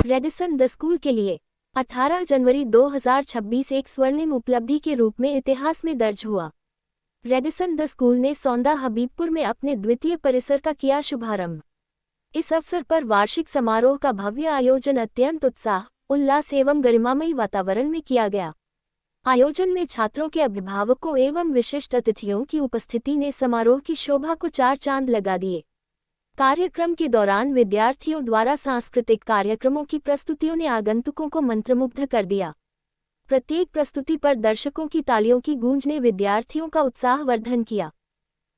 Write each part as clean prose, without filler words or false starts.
Radisson the school के लिए 18 जनवरी 2026 एक स्वर्णिम उपलब्धि के रूप में इतिहास में दर्ज हुआ। रेडिसन द स्कूल ने सौंदा हबीबपुर में अपने द्वितीय परिसर का किया शुभारंभ। इस अवसर पर वार्षिक समारोह का भव्य आयोजन अत्यंत उत्साह, उल्लास एवं गरिमामयी वातावरण में किया गया। आयोजन में छात्रों के अभिभावकों एवं विशिष्ट अतिथियों की उपस्थिति ने समारोह की शोभा को चार चांद लगा दिए। कार्यक्रम के दौरान विद्यार्थियों द्वारा सांस्कृतिक कार्यक्रमों की प्रस्तुतियों ने आगंतुकों को मंत्रमुग्ध कर दिया। प्रत्येक प्रस्तुति पर दर्शकों की तालियों की गूंज ने विद्यार्थियों का उत्साहवर्धन किया।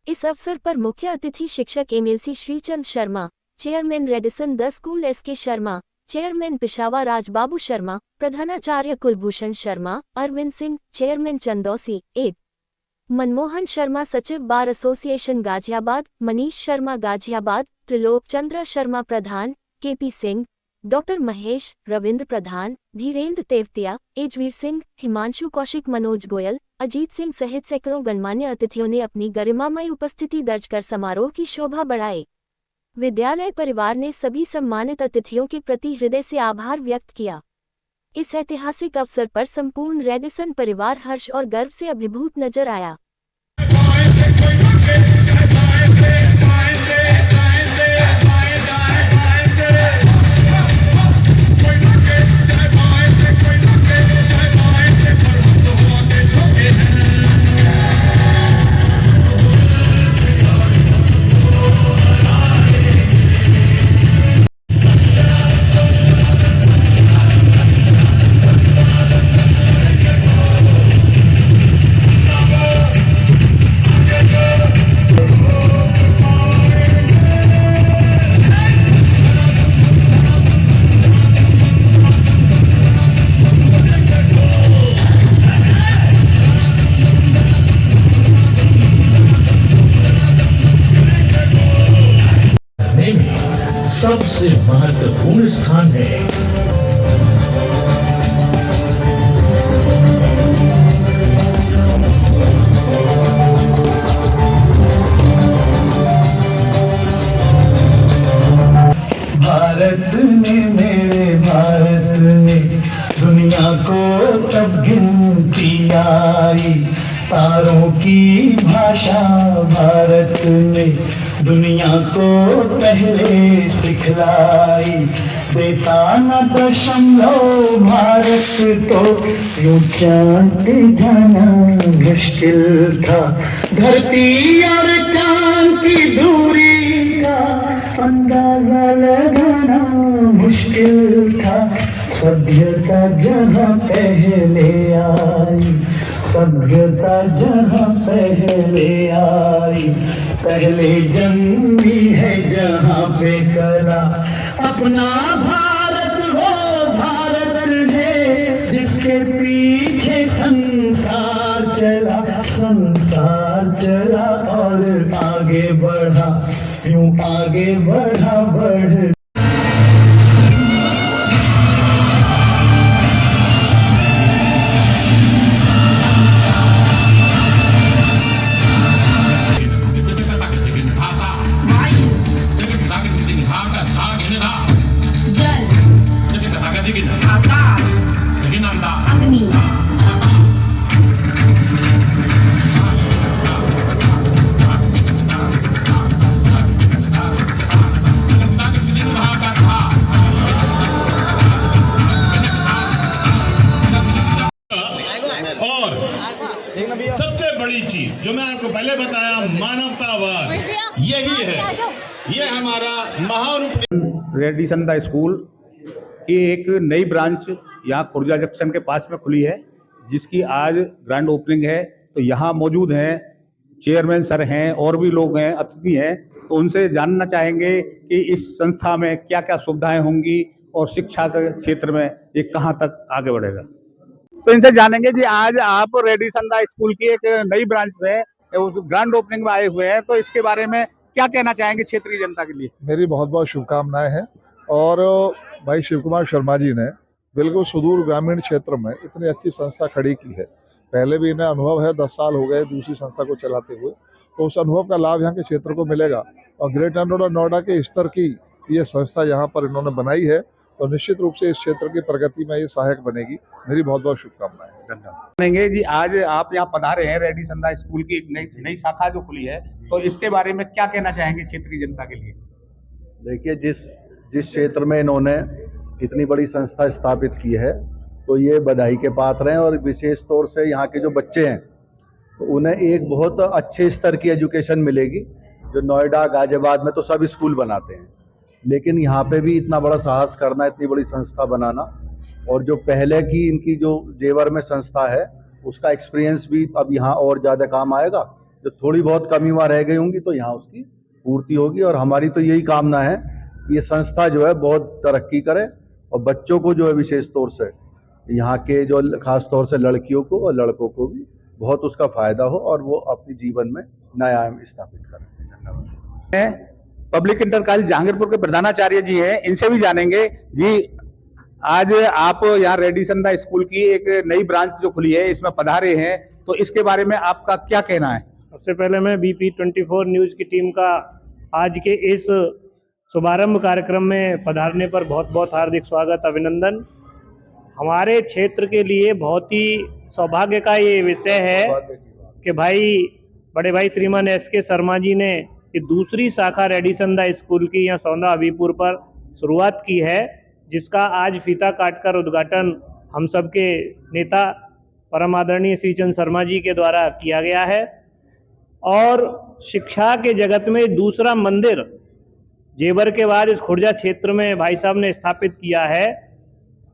इस अवसर पर मुख्य अतिथि शिक्षक MLC Shrichand Sharma, chairman Radisson the school SK Sharma, chairman Pishawa Rajbabu Sharma, प्रधानाचार्य कुलभूषण शर्मा, अरविंद सिंह, चेयरमैन चंदौसी, एड मनमोहन शर्मा, सचिव बार एसोसिएशन गाजियाबाद, मनीष शर्मा गाजियाबाद, त्रिलोक चंद्र शर्मा प्रधान, केपी सिंह, डॉक्टर महेश, रविंद्र प्रधान, धीरेन्द्र तेवतिया, एजवीर सिंह, हिमांशु कौशिक, मनोज गोयल, अजीत सिंह सहित सैकड़ों गणमान्य अतिथियों ने अपनी गरिमामयी उपस्थिति दर्ज कर समारोह की शोभा बढ़ाई। विद्यालय परिवार ने सभी सम्मानित अतिथियों के प्रति हृदय से आभार व्यक्त किया। इस ऐतिहासिक अवसर पर संपूर्ण रेडिसन परिवार हर्ष और गर्व से अभिभूत नजर आया। सबसे महत्वपूर्ण स्थान है। भारत ने, मेरे भारत ने दुनिया को तब गिनती आई, तारों की भाषा भारत ने दुनिया को पहले सिखलाई। देता न दशमलव भारत को यूं चांद जाना मुश्किल था, धरती और चांद की दूरी का अंदाजा लगाना मुश्किल था। सभ्यता जहाँ पहले आई, सभ्यता जहाँ पहले आई, पहले जन्मी है जहाँ पे कला। अपना भारत वो भारत है जिसके पीछे संसार चला, संसार चला और आगे बढ़ा, यूं आगे बढ़ा बढ़। आकाश, अग्नि, और सबसे बड़ी चीज जो मैं आपको पहले बताया, मानवतावाद, यही है। ये हमारा महान रेडिसन द स्कूल की एक नई ब्रांच यहाँ खुर्जा जंक्शन के पास में खुली है, जिसकी आज ग्रैंड ओपनिंग है। तो यहाँ मौजूद हैं चेयरमैन सर हैं और भी लोग हैं, अतिथि हैं। तो उनसे जानना चाहेंगे कि इस संस्था में क्या क्या सुविधाएं होंगी और शिक्षा के क्षेत्र में ये कहाँ तक आगे बढ़ेगा। तो इनसे जानेंगे जी, आज आप रेडिसन द स्कूल की एक नई ब्रांच में ग्रैंड ओपनिंग में आए हुए हैं, तो इसके बारे में क्या कहना चाहेंगे क्षेत्रीय जनता के लिए। मेरी बहुत बहुत शुभकामनाएं हैं। और भाई शिव कुमार शर्मा जी ने बिल्कुल सुदूर ग्रामीण क्षेत्र में इतनी अच्छी संस्था खड़ी की है। पहले भी इन्हें अनुभव है, 10 साल हो गए दूसरी संस्था को चलाते हुए, तो उस अनुभव का लाभ यहाँ के क्षेत्र को मिलेगा। और ग्रेटर नोएडा के स्तर की ये संस्था यहाँ पर इन्होंने बनाई है तो निश्चित रूप से इस क्षेत्र की प्रगति में ये सहायक बनेगी। मेरी बहुत बहुत शुभकामनाएं हैं। धन्यवाद जी। आज आप यहाँ पधारे हैं, रेडिसन स्कूल की एक नई शाखा जो खुली है, तो इसके बारे में क्या कहना चाहेंगे क्षेत्रीय जनता के लिए? देखिए, जिस क्षेत्र में इन्होंने इतनी बड़ी संस्था स्थापित की है तो ये बधाई के पात्र हैं, और विशेष तौर से यहाँ के जो बच्चे हैं तो उन्हें एक बहुत अच्छे स्तर की एजुकेशन मिलेगी। जो नोएडा गाजियाबाद में तो सब स्कूल बनाते हैं, लेकिन यहाँ पे भी इतना बड़ा साहस करना, इतनी बड़ी संस्था बनाना, और जो पहले की इनकी जो जेवर में संस्था है उसका एक्सपीरियंस भी अब यहाँ और ज़्यादा काम आएगा। जो थोड़ी बहुत कमी वहाँ रह गई होंगी तो यहाँ उसकी पूर्ति होगी, और हमारी तो यही कामना है कि ये संस्था जो है बहुत तरक्की करे, और बच्चों को जो है विशेष तौर से यहाँ के जो खास तौर से लड़कियों को और लड़कों को भी बहुत उसका फायदा हो, और वो अपने जीवन में नया आयाम स्थापित करें। धन्यवाद। पब्लिक इंटर कॉलेज जहांगीरपुर के प्रधानाचार्य जी हैं, इनसे भी जानेंगे। जी, आज आप यहाँ रेडिसन स्कूल की एक नई ब्रांच जो खुली है इसमें पधारे हैं, तो इसके बारे में आपका क्या कहना है? सबसे पहले मैं BP 24 न्यूज़ की टीम का आज के इस शुभारंभ कार्यक्रम में पधारने पर बहुत बहुत हार्दिक स्वागत, अभिनंदन। हमारे क्षेत्र के लिए बहुत ही सौभाग्य का ये विषय है कि बड़े भाई श्रीमान SK शर्मा जी ने ये दूसरी शाखा रेडिसन स्कूल की यहाँ सौंदा हबीबपुर पर शुरुआत की है, जिसका आज फीता काटकर उद्घाटन हम सबके नेता परम आदरणीय श्रीचंद शर्मा जी के द्वारा किया गया है। और शिक्षा के जगत में दूसरा मंदिर जेवर के बाद इस खुर्जा क्षेत्र में भाई साहब ने स्थापित किया है।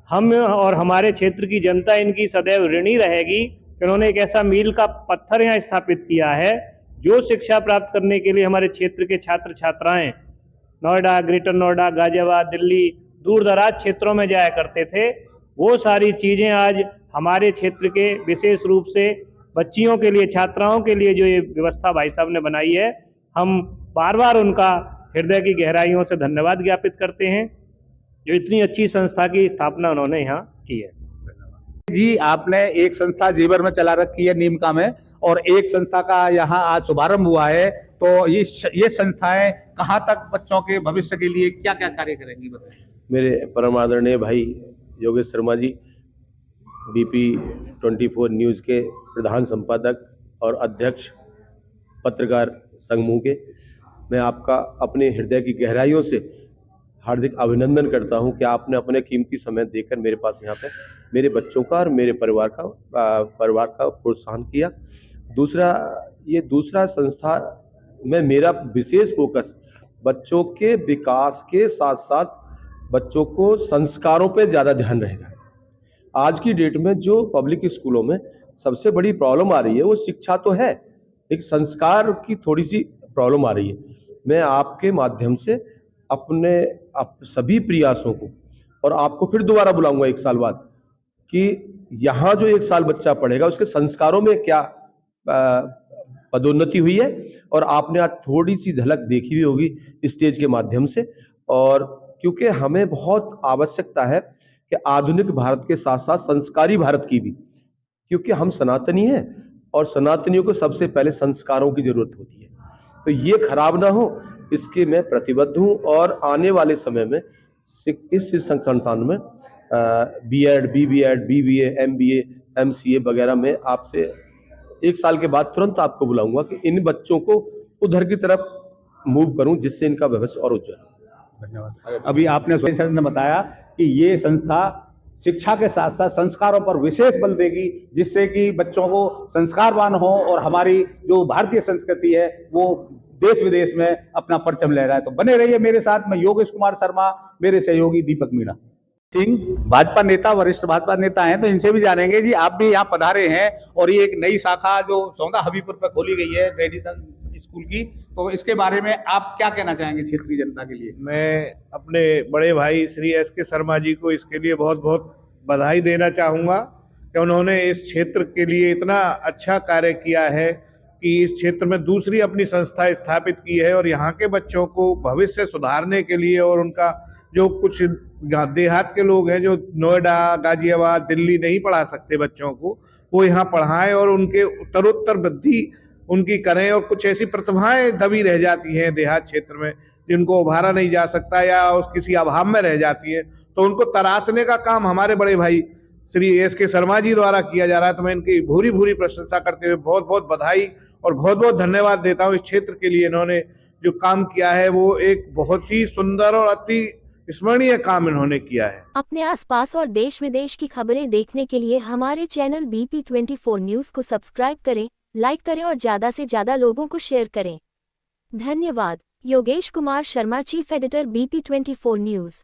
हम और हमारे क्षेत्र की जनता इनकी सदैव ऋणी रहेगी कि उन्होंने एक ऐसा मील का पत्थर यहाँ स्थापित किया है जो शिक्षा प्राप्त करने के लिए हमारे क्षेत्र के छात्र छात्राएं नोएडा, ग्रेटर नोएडा, गाजियाबाद, दिल्ली, दूर दराज क्षेत्रों में जाया करते थे। वो सारी चीज़ें आज हमारे क्षेत्र के विशेष रूप से बच्चियों के लिए, छात्राओं के लिए जो ये व्यवस्था भाई साहब ने बनाई है, हम बार बार उनका हृदय की गहराइयों से धन्यवाद ज्ञापित करते हैं जो इतनी अच्छी संस्था की स्थापना उन्होंने यहाँ की है। जी, आपने एक संस्था जेवर में चला रखी है नीमका में, और एक संस्था का यहाँ आज शुभारंभ हुआ है, तो ये संस्थाएं कहाँ तक बच्चों के भविष्य के लिए क्या क्या कार्य करेंगी, बताइए? मेरे परम आदरणीय भाई योगेश शर्मा जी, BP 24 न्यूज़ के प्रधान संपादक और अध्यक्ष पत्रकार संघ के, मैं आपका अपने हृदय की गहराइयों से हार्दिक अभिनंदन करता हूं कि आपने अपने कीमती समय देकर मेरे पास यहाँ पे मेरे बच्चों का और मेरे परिवार का प्रोत्साहन किया। दूसरा संस्था में मेरा विशेष फोकस बच्चों के विकास के साथ साथ बच्चों को संस्कारों पे ज़्यादा ध्यान रहेगा। आज की डेट में जो पब्लिक स्कूलों में सबसे बड़ी प्रॉब्लम आ रही है वो शिक्षा तो है, एक संस्कार की थोड़ी सी प्रॉब्लम आ रही है। मैं आपके माध्यम से अपने सभी प्रयासों को, और आपको फिर दोबारा बुलाऊंगा 1 साल बाद, कि यहाँ जो 1 साल बच्चा पढ़ेगा उसके संस्कारों में क्या पदोन्नति हुई है, और आपने आज थोड़ी सी झलक देखी भी होगी स्टेज के माध्यम से। और क्योंकि हमें बहुत आवश्यकता है कि आधुनिक भारत के साथ साथ संस्कारी भारत की भी, क्योंकि हम सनातनी हैं और सनातनियों को सबसे पहले संस्कारों की जरूरत होती है, तो ये खराब ना हो इसके मैं प्रतिबद्ध हूँ। और आने वाले समय में इस संस्थान में B.Ed, B.B.Ed, BBA, MBA, MCA वगैरह में आपसे 1 साल के बाद तुरंत आपको बुलाऊंगा कि इन बच्चों को उधर की तरफ मूव करूं, जिससे इनका भविष्य और उज्जवल हो। धन्यवाद। अभी आपने सर ने बताया कि ये संस्था शिक्षा के साथ साथ संस्कारों पर विशेष बल देगी, जिससे कि बच्चों को संस्कारवान हो और हमारी जो भारतीय संस्कृति है वो देश विदेश में अपना परचम लहराए। तो बने रहिए मेरे साथ। मैं योगेश कुमार शर्मा, मेरे सहयोगी दीपक मीणा सिंह, भाजपा नेता, वरिष्ठ भाजपा नेता हैं, तो इनसे भी जानेंगे। जी, आप भी यहाँ पधारे हैं और ये एक नई शाखा जो सौंदा हबीबपुर पर खोली गई है रेडिसन स्कूल की, तो इसके बारे में आप क्या कहना चाहेंगे क्षेत्रीय जनता के लिए? मैं अपने बड़े भाई श्री SK शर्मा जी को इसके लिए बहुत बहुत बधाई देना चाहूँगा कि उन्होंने इस क्षेत्र के लिए इतना अच्छा कार्य किया है कि इस क्षेत्र में दूसरी अपनी संस्था स्थापित की है, और यहाँ के बच्चों को भविष्य सुधारने के लिए, और उनका जो कुछ देहात के लोग हैं जो नोएडा, गाजियाबाद, दिल्ली नहीं पढ़ा सकते बच्चों को, वो यहाँ पढ़ाएं और उनके उत्तरोत्तर वृद्धि उनकी करें। और कुछ ऐसी प्रतिभाएं दबी रह जाती हैं देहात क्षेत्र में जिनको उभारा नहीं जा सकता या उस किसी अभाव में रह जाती है, तो उनको तराशने का काम हमारे बड़े भाई श्री एस.के. शर्मा जी द्वारा किया जा रहा है। तो मैं इनकी भूरी भूरी प्रशंसा करते हुए बहुत बहुत बधाई और बहुत बहुत धन्यवाद देता हूँ। इस क्षेत्र के लिए इन्होंने जो काम किया है वो एक बहुत ही सुंदर और अति स्मरणीय काम इन्होंने किया है। अपने आसपास और देश विदेश की खबरें देखने के लिए हमारे चैनल BP24 न्यूज को सब्सक्राइब करें, लाइक करें और ज्यादा से ज्यादा लोगों को शेयर करें। धन्यवाद। Yogesh Kumar Sharma, chief editor, BP24 news.